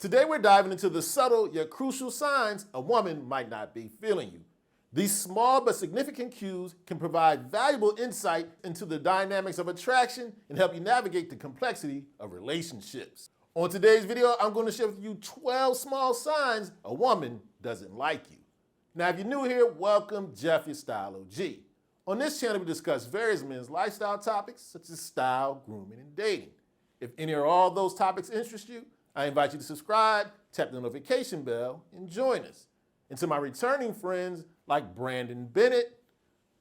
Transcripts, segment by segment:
Today we're diving into the subtle yet crucial signs a woman might not be feeling you. These small but significant cues can provide valuable insight into the dynamics of attraction and help you navigate the complexity of relationships. On today's video, I'm going to share with you 12 small signs a woman doesn't like you. Now, if you're new here, welcome, Jeff, your Style O.G. On this channel, we discuss various men's lifestyle topics such as style, grooming, and dating. If any or all those topics interest you, I invite you to subscribe, tap the notification bell, and join us. And to my returning friends like Brandon Bennett,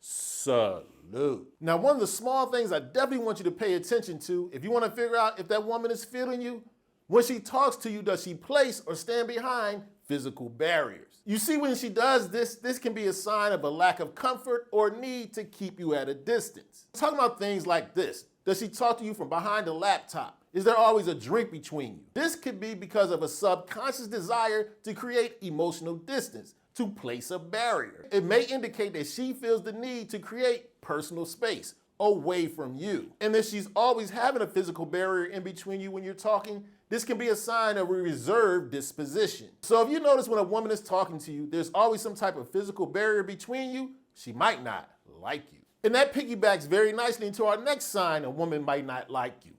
salute. Now, one of the small things I definitely want you to pay attention to if you want to figure out if that woman is feeling you, when she talks to you, does she place or stand behind physical barriers? You see, when she does this can be a sign of a lack of comfort or need to keep you at a distance. I'm talking about things like this. Does she talk to you from behind a laptop? Is there always a drink between you? This could be because of a subconscious desire to create emotional distance, to place a barrier. It may indicate that she feels the need to create personal space away from you. And if she's always having a physical barrier in between you when you're talking, this can be a sign of a reserved disposition. So if you notice when a woman is talking to you, there's always some type of physical barrier between you, she might not like you. And that piggybacks very nicely into our next sign a woman might not like you.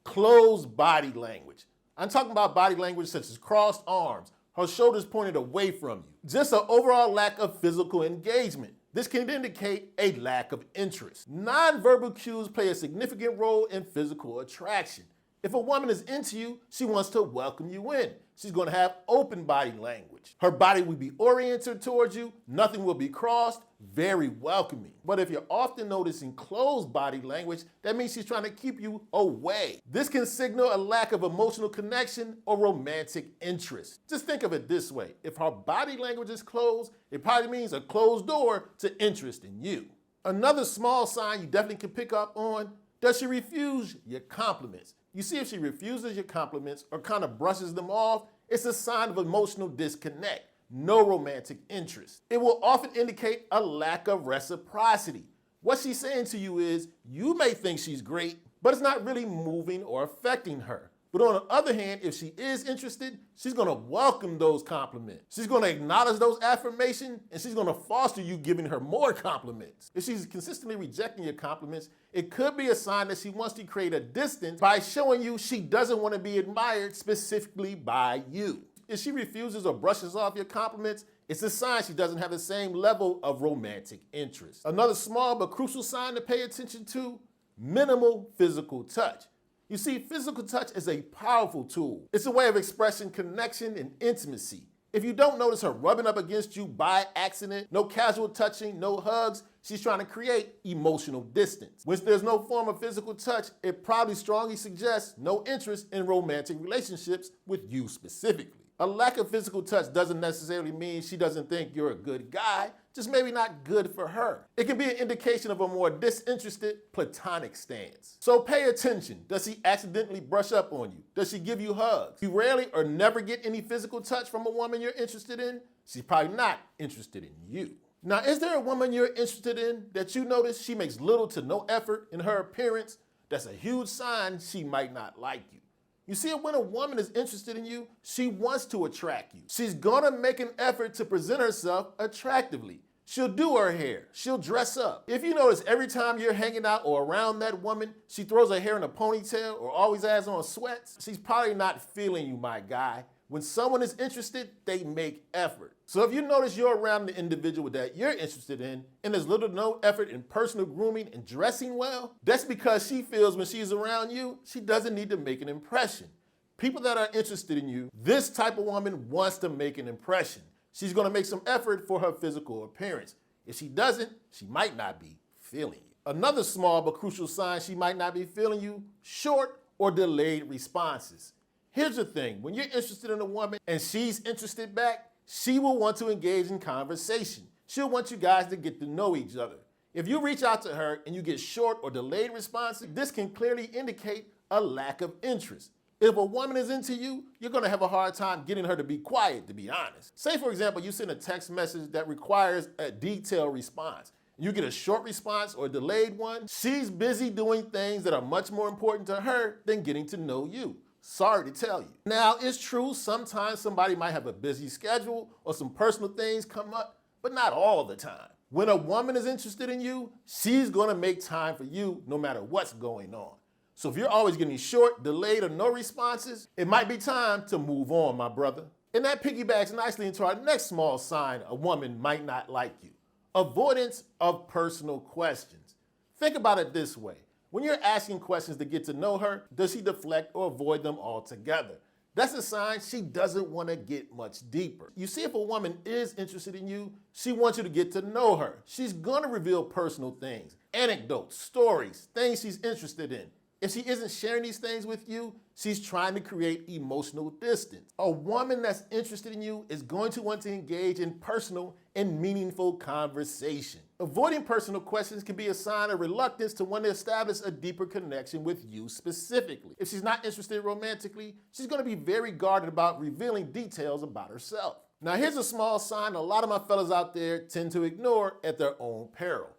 Closed body language. I'm talking about body language such as crossed arms, her shoulders pointed away from you. Just an overall lack of physical engagement. This can indicate a lack of interest. Nonverbal cues play a significant role in physical attraction. If a woman is into you, she wants to welcome you in. She's going to have open body language. Her body will be oriented towards you. Nothing will be crossed. Very welcoming. But if you're often noticing closed body language, that means she's trying to keep you away. This can signal a lack of emotional connection or romantic interest. Just think of it this way. If her body language is closed, it probably means a closed door to interest in you. Another small sign you definitely can pick up on, does she refuse your compliments? You see, if she refuses your compliments or kind of brushes them off, it's a sign of emotional disconnect, no romantic interest. It will often indicate a lack of reciprocity. What she's saying to you is, you may think she's great, but it's not really moving or affecting her. But on the other hand, if she is interested, she's gonna welcome those compliments. She's gonna acknowledge those affirmations, and she's gonna foster you giving her more compliments. If she's consistently rejecting your compliments, it could be a sign that she wants to create a distance by showing you she doesn't want to be admired specifically by you. If she refuses or brushes off your compliments, it's a sign she doesn't have the same level of romantic interest. Another small but crucial sign to pay attention to, minimal physical touch. You see, physical touch is a powerful tool. It's a way of expressing connection and intimacy. If you don't notice her rubbing up against you by accident, no casual touching, no hugs, she's trying to create emotional distance. When there's no form of physical touch, it probably strongly suggests no interest in romantic relationships with you specifically. A lack of physical touch doesn't necessarily mean she doesn't think you're a good guy, just maybe not good for her. It can be an indication of a more disinterested, platonic stance. So pay attention. Does she accidentally brush up on you? Does she give you hugs? You rarely or never get any physical touch from a woman you're interested in? She's probably not interested in you. Now, is there a woman you're interested in that you notice she makes little to no effort in her appearance? That's a huge sign she might not like you. You see, when a woman is interested in you, she wants to attract you. She's gonna make an effort to present herself attractively. She'll do her hair, she'll dress up. If you notice every time you're hanging out or around that woman, she throws her hair in a ponytail or always has on sweats, she's probably not feeling you, my guy. When someone is interested, they make effort. So if you notice you're around the individual that you're interested in and there's little to no effort in personal grooming and dressing well, that's because she feels when she's around you, she doesn't need to make an impression. People that are interested in you, this type of woman wants to make an impression. She's gonna make some effort for her physical appearance. If she doesn't, she might not be feeling you. Another small but crucial sign she might not be feeling you, short or delayed responses. Here's the thing, when you're interested in a woman and she's interested back, she will want to engage in conversation. She'll want you guys to get to know each other. If you reach out to her and you get short or delayed responses, this can clearly indicate a lack of interest. If a woman is into you, you're gonna have a hard time getting her to be quiet, to be honest. Say, for example, you send a text message that requires a detailed response. You get a short response or a delayed one, she's busy doing things that are much more important to her than getting to know you. Sorry to tell you. Now, it's true, sometimes somebody might have a busy schedule or some personal things come up, but not all the time. When a woman is interested in you, she's gonna make time for you no matter what's going on. So if you're always getting short, delayed, or no responses, it might be time to move on, my brother. And that piggybacks nicely into our next small sign a woman might not like you. Avoidance of personal questions. Think about it this way. When you're asking questions to get to know her, does she deflect or avoid them altogether? That's a sign she doesn't want to get much deeper. You see, if a woman is interested in you, she wants you to get to know her. She's going to reveal personal things, anecdotes, stories, things she's interested in. If she isn't sharing these things with you, she's trying to create emotional distance. A woman that's interested in you is going to want to engage in personal and meaningful conversation. Avoiding personal questions can be a sign of reluctance to want to establish a deeper connection with you specifically. If she's not interested romantically, she's going to be very guarded about revealing details about herself. Now, here's a small sign a lot of my fellas out there tend to ignore at their own peril.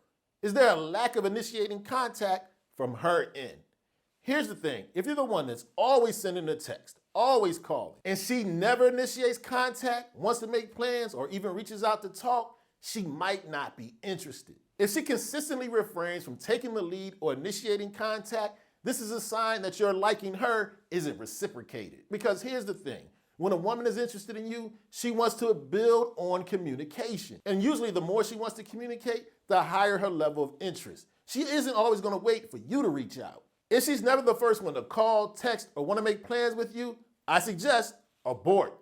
Is there a lack of initiating contact from her end? Here's the thing, if you're the one that's always sending a text, always calling, and she never initiates contact, wants to make plans, or even reaches out to talk, she might not be interested. If she consistently refrains from taking the lead or initiating contact, this is a sign that your liking her isn't reciprocated. Because here's the thing, when a woman is interested in you, she wants to build on communication. And usually the more she wants to communicate, the higher her level of interest. She isn't always gonna wait for you to reach out. If she's never the first one to call, text, or want to make plans with you, I suggest abort.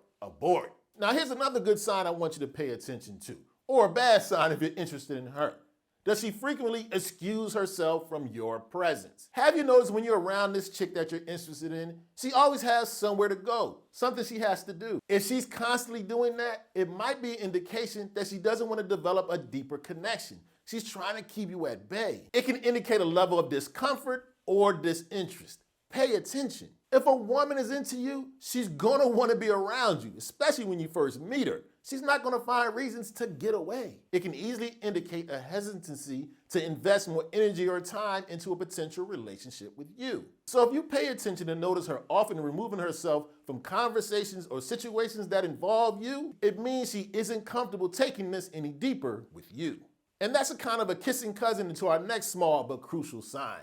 Now here's another good sign I want you to pay attention to, or a bad sign if you're interested in her. Does she frequently excuse herself from your presence? Have you noticed when you're around this chick that you're interested in, she always has somewhere to go, something she has to do. If she's constantly doing that, it might be an indication that she doesn't want to develop a deeper connection. She's trying to keep you at bay. It can indicate a level of discomfort or disinterest. Pay attention. If a woman is into you, she's gonna wanna be around you, especially when you first meet her. She's not gonna find reasons to get away. It can easily indicate a hesitancy to invest more energy or time into a potential relationship with you. So if you pay attention and notice her often removing herself from conversations or situations that involve you, it means she isn't comfortable taking this any deeper with you. And that's a kind of a kissing cousin into our next small but crucial sign.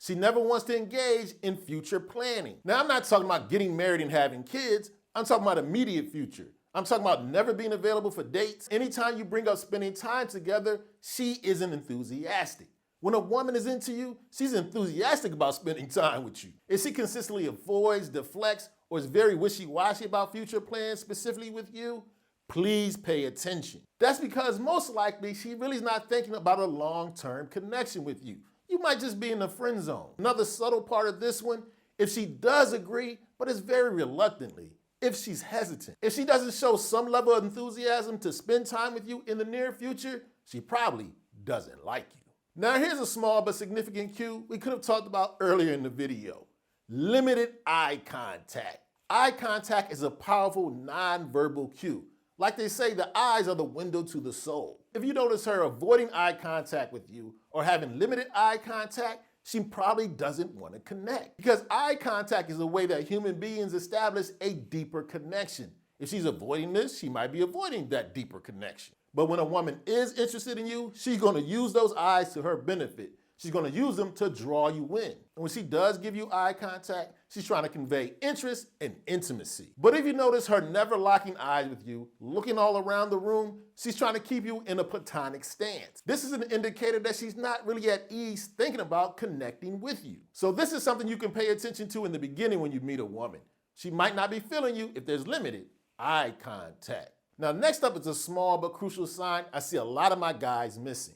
She never wants to engage in future planning. Now, I'm not talking about getting married and having kids. I'm talking about immediate future. I'm talking about never being available for dates. Anytime you bring up spending time together, she isn't enthusiastic. When a woman is into you, she's enthusiastic about spending time with you. If she consistently avoids, deflects, or is very wishy-washy about future plans specifically with you, please pay attention. That's because most likely she really is not thinking about a long-term connection with you. You might just be in the friend zone. Another subtle part of this one, if she does agree, but it's very reluctantly, if she's hesitant, if she doesn't show some level of enthusiasm to spend time with you in the near future, she probably doesn't like you. Now here's a small but significant cue we could have talked about earlier in the video. Limited eye contact. Eye contact is a powerful nonverbal cue. Like they say, the eyes are the window to the soul. If you notice her avoiding eye contact with you or having limited eye contact, she probably doesn't want to connect. Because eye contact is a way that human beings establish a deeper connection. If she's avoiding this, she might be avoiding that deeper connection. But when a woman is interested in you, she's going to use those eyes to her benefit. She's going to use them to draw you in. And when she does give you eye contact, she's trying to convey interest and intimacy. But if you notice her never locking eyes with you, looking all around the room, she's trying to keep you in a platonic stance. This is an indicator that she's not really at ease thinking about connecting with you. So this is something you can pay attention to in the beginning when you meet a woman. She might not be feeling you if there's limited eye contact. Now, next up is a small but crucial sign I see a lot of my guys missing.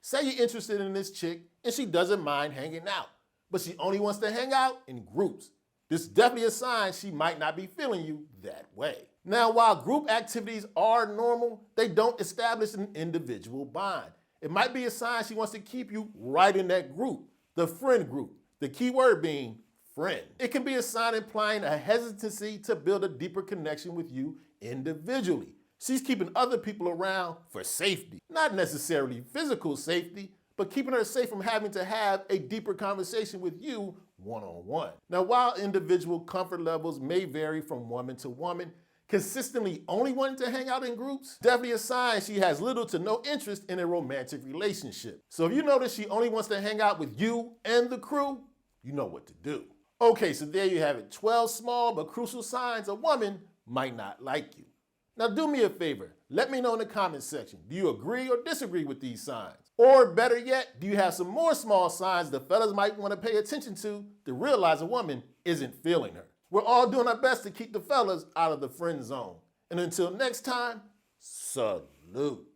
Say you're interested in this chick and she doesn't mind hanging out, but she only wants to hang out in groups. This is definitely a sign she might not be feeling you that way. Now, while group activities are normal, they don't establish an individual bond. It might be a sign she wants to keep you right in that group, the friend group, the key word being friend. It can be a sign implying a hesitancy to build a deeper connection with you individually. She's keeping other people around for safety, not necessarily physical safety, but keeping her safe from having to have a deeper conversation with you one-on-one. Now, while individual comfort levels may vary from woman to woman, consistently only wanting to hang out in groups, definitely a sign she has little to no interest in a romantic relationship. So if you notice she only wants to hang out with you and the crew, you know what to do. Okay, so there you have it, 12 small but crucial signs a woman might not like you. Now do me a favor, let me know in the comments section, do you agree or disagree with these signs? Or better yet, do you have some more small signs the fellas might want to pay attention to realize a woman isn't feeling her? We're all doing our best to keep the fellas out of the friend zone. And until next time, salute.